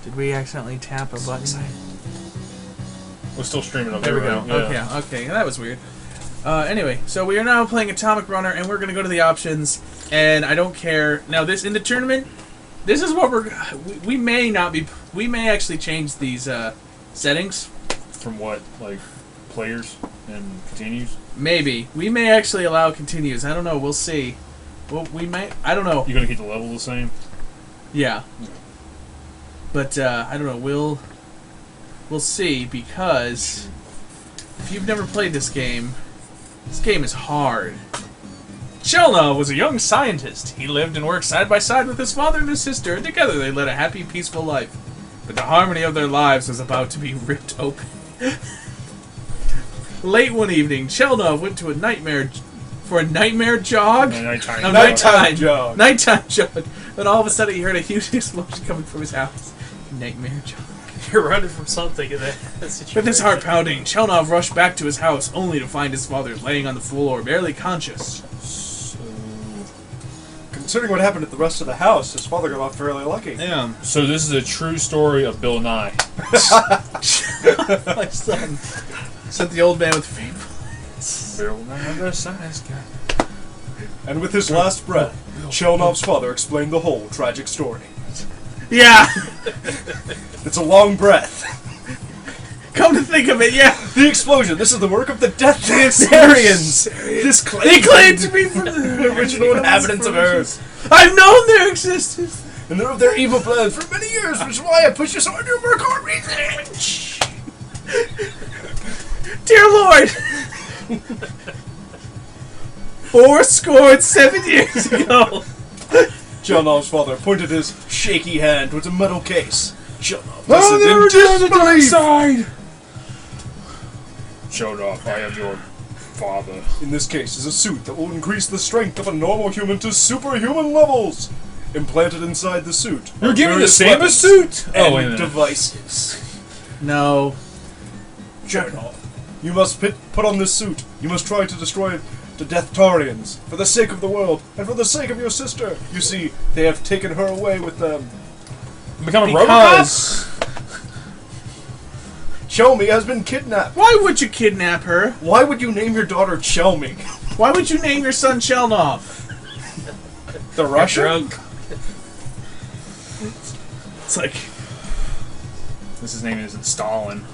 Did we accidentally tap a button? We're still streaming up There we there. go. Right? Yeah. Okay, that was weird. Anyway, so we are now playing Atomic Runner, and we're going to go to the options, and I don't care. Now, this in the tournament, this is what we may not be... We may actually change these settings. From what? Like, players and continues? Maybe. We may actually allow continues. I don't know. We'll see. Well, we may... I don't know. You going to keep the level the same? Yeah. But, I don't know. We'll see, because if you've never played this game is hard. Chelna was a young scientist. He lived and worked side by side with his father and his sister. Together they led a happy, peaceful life. But the harmony of their lives was about to be ripped open. Late one evening, Chelna went to a nightmare jog? Nighttime jog. Nighttime jog. Then all of a sudden he heard a huge explosion coming from his house. Nightmare jog. You're running from something in that situation. With his heart pounding, Chelnov rushed back to his house, only to find his father laying on the floor, barely conscious. So, considering what happened at the rest of the house, his father got off fairly lucky. Yeah. So this is a true story of Bill Nye. My son. Sent the old man with faithful. Bill Nye, the science guy. And with his last breath, Chelnov's father explained the whole tragic story. Yeah! It's a long breath. Come to think of it, yeah! The explosion. This is the work of the Deatharians. They claim to be from the original inhabitants of Earth. I've known their existence! And they're of their evil plans for many years, which is why I push this on you for a court reason. Dear Lord! 7 years ago! Chelnov's father pointed his shaky hand towards a metal case. Chelnov Oh, listened in disbelief. Showed off, I am your father. In this case is a suit that will increase the strength of a normal human to superhuman levels. Implanted inside the suit. You're giving the various same a weapons suit? And Oh, wait a minute. devices. No. Chelnov, you must put on this suit. You must try to destroy the Deatharians for the sake of the world and for the sake of your sister. You see, they have taken her away with them. Become a Because... Chelmy has been kidnapped. Why would you kidnap her? Why would you name your daughter Chelmy? Why would you name your son Chelnov? The Russian? Drunk. It's like... His name isn't Stalin.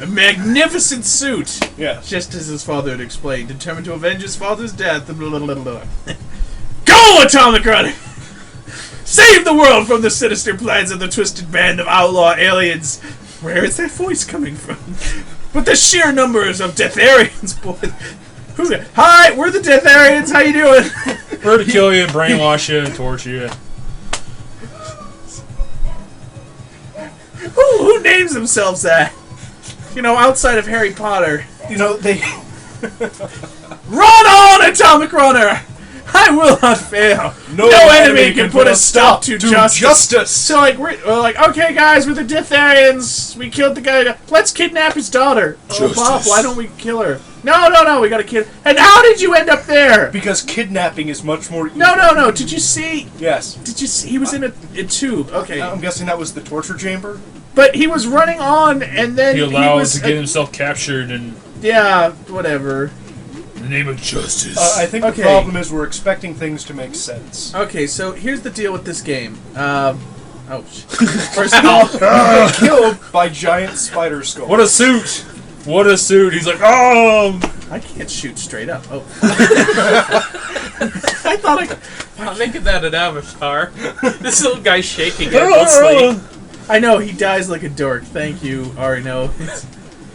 A magnificent suit! Yes. Just as his father had explained, determined to avenge his father's death. Blah, blah, blah, blah. Go, Atomic Runner! Save the world from the sinister plans of the twisted band of outlaw aliens! Where is that voice coming from? But the sheer numbers of Deatharians, boy. Who's that? Hi, we're the Deatharians. How you doing? We're to kill you, brainwash you, and torture you. Who names themselves that? You know, outside of Harry Potter. You know, they... Run on, Atomic Runner! I will not fail. No enemy can put a stop to justice. So, like, we're like, okay, guys, we're the Deatharians. We killed the guy. Let's kidnap his daughter. Oh, Bob, why don't we kill her? No, we gotta kill her. And how did you end up there? Because kidnapping is much more easy. No. Did you see? Yes. Did you see? He was in a tube. Okay. I'm guessing that was the torture chamber? But he was running on, and then He allowed was to get himself captured and... Yeah, whatever. In the name of justice. I think the problem is we're expecting things to make sense. Okay, so here's the deal with this game. First of all, get killed by giant spider skulls. What a suit! What a suit! He's like, oh! I can't shoot straight up. Oh. I thought I'm making that an avatar. This little guy's shaking endlessly. I know, he dies like a dork. Thank you, Arno.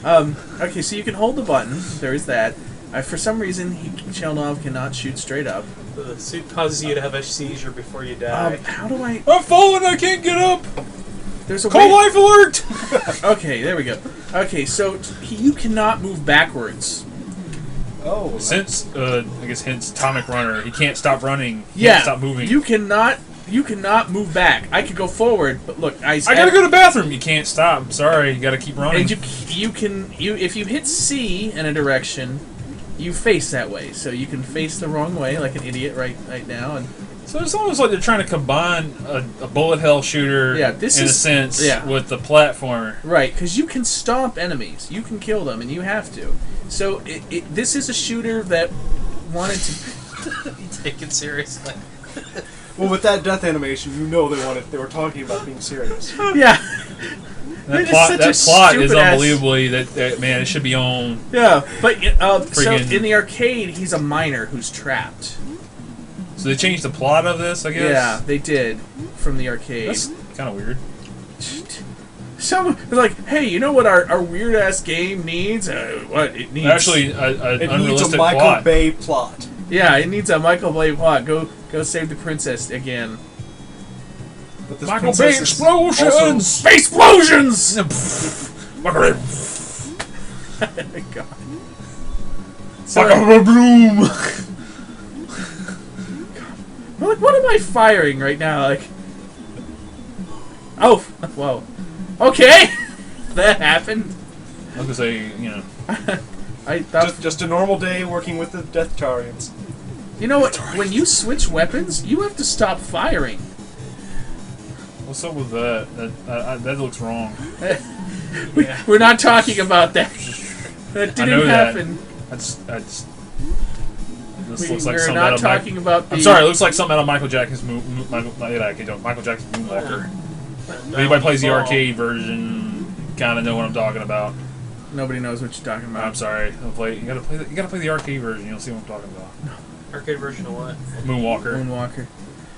Okay, so you can hold the button. There is that. For some reason, Chelnov cannot shoot straight up. The suit causes you to have a seizure before you die. How do I... I'm falling, I can't get up! There's a Call life alert! Okay, there we go. Okay, so you cannot move backwards. Oh. Since, I guess hence Atomic Runner, he can't stop running. He Yeah, can't stop moving. you cannot move back. I could go forward, but look, I gotta go to the bathroom. You can't stop. I'm sorry, you gotta keep running. And if you hit C in a direction, you face that way. So you can face the wrong way like an idiot right now, and So it's almost like they're trying to combine a bullet hell shooter, this in is, a sense, yeah. with the platformer. Right, because you can stomp enemies. You can kill them, and you have to. So this is a shooter that wanted to... You take it seriously. Well, with that death animation, you know they were talking about being serious. Yeah. That It is plot such a is stupid-ass- unbelievably that man, it should be on. Yeah, but so Friggin- in the arcade, he's a miner who's trapped. So they changed the plot of this, I guess. Yeah, they did from the arcade. That's kind of weird. Someone was like, "Hey, you know what our weird ass game needs? What it needs? Actually, an It needs unrealistic a Michael plot. Bay plot. yeah, it needs a Michael Bay plot. Go save the princess again. But this Michael Bay princess is explosions! also- Space explosions! Michael God. Bay Bloom! Like, what am I firing right now? Like, oh, whoa, okay, that happened. I was gonna say, you know, I thought, Just a normal day working with the Death Tarians. you know what? When you switch weapons, you have to stop firing. what's up with that? That looks wrong. We're not talking about that. That I know didn't that. happen. This looks like We're something not out of talking about the. I'm sorry, it looks like something out of Michael Jackson's Michael Jackson's Moonwalker. If anybody plays the arcade version, kind of know what I'm talking about. Nobody knows what you're talking about. I'm sorry. You gotta play the arcade version. You'll see what I'm talking about. Arcade version of what? Moonwalker. Moonwalker.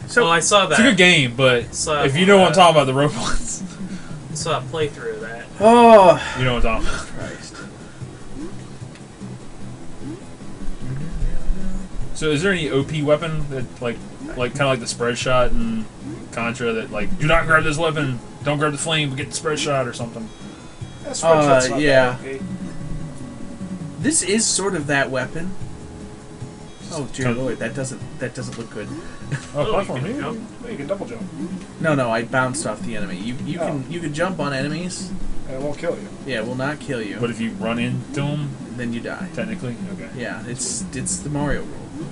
So I saw that. It's a good game, but So, if you know what I'm talking about, the robots, I saw a playthrough of that. Oh, you know what I'm talking about. Christ. So, is there any OP weapon that like kind of like the spread shot and Contra that like do not grab this weapon, don't grab the flame, but get the spread shot or something? That's not yeah. that okay. This is sort of that weapon. Oh dear Kind of- lord, that doesn't look good. Oh, you platform. can jump. Well, you can double jump, No, I bounced off the enemy. You Oh. can jump on enemies. and it won't kill you. Yeah, it will not kill you. But if you run into them, Then you die. technically, okay. Yeah, it's the Mario rule.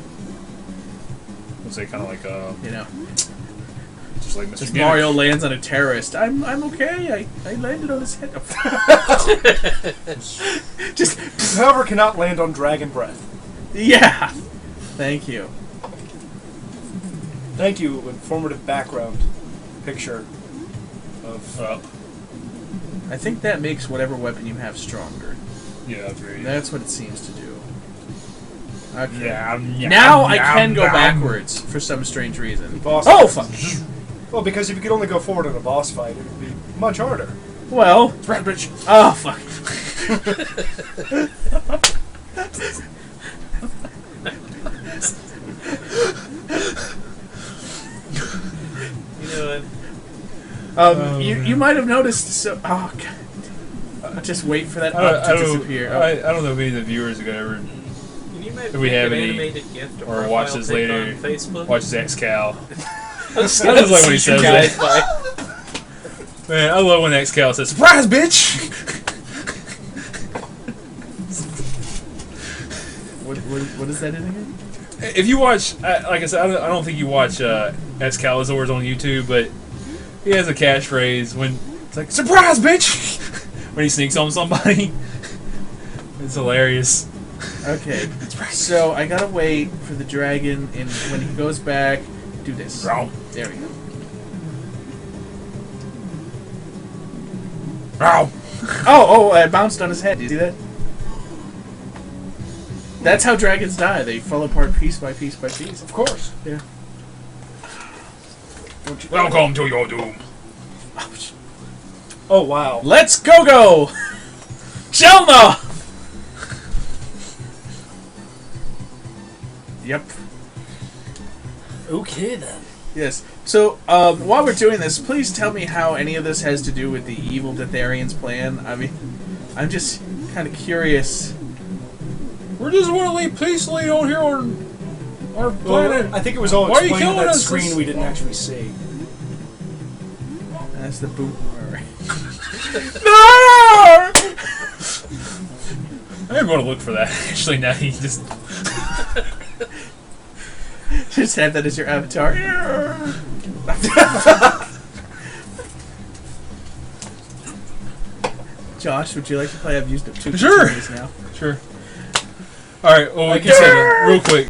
Let's say kind of like You know, just like Mr. just Gimmick. Mario lands on a terrorist. I'm okay. I landed on his head. Just However, cannot land on Dragon Breath. yeah. Thank you. Thank you, informative background picture of. I think that makes whatever weapon you have stronger. Yeah, very. That's what it seems to do. Okay. Yeah. Now I can go backwards for some strange reason. Boss Oh fight. fuck! Well, because if you could only go forward in a boss fight, it would be much harder. Well, Rat bitch. oh fuck! You know what? You might have noticed. So oh god. Just wait for that up to disappear. Oh. I don't know if any of the viewers are gonna ever Can you Do we have an any- animated gift or profile watch this pic later. on Facebook? watch Zach's Cal. I just like when he says guys that. Man, I love when X Cal says "Surprise, bitch." What is that in again? If you watch, like I said, I don't think you watch Excalisaur's on YouTube, but he has a catchphrase when it's like "Surprise, bitch" when he sneaks on somebody. It's hilarious. Okay, so I gotta wait for the dragon, and when he goes back, do this. Row. There we go. Row. Oh, I bounced on his head. Did you see that? That's how dragons die. They fall apart piece by piece by piece. Of course. Yeah. Welcome to your doom. Oh wow. Let's go! Jelna! Yep. Okay then. Yes. So, while we're doing this, please tell me how any of this has to do with the evil Detharian's plan. I mean, I'm just kind of curious. We're just want to leave peacefully on here on our planet. Well, I think it was all Why are you explained on killing that us? screen we didn't actually see. That's the boot. No! I'm going to look for that. Actually, now he just just have that as your avatar. Josh, would you like to play? I've used up two Sure. continues now. Sure. All right. Well, we Like can you say said, that real quick.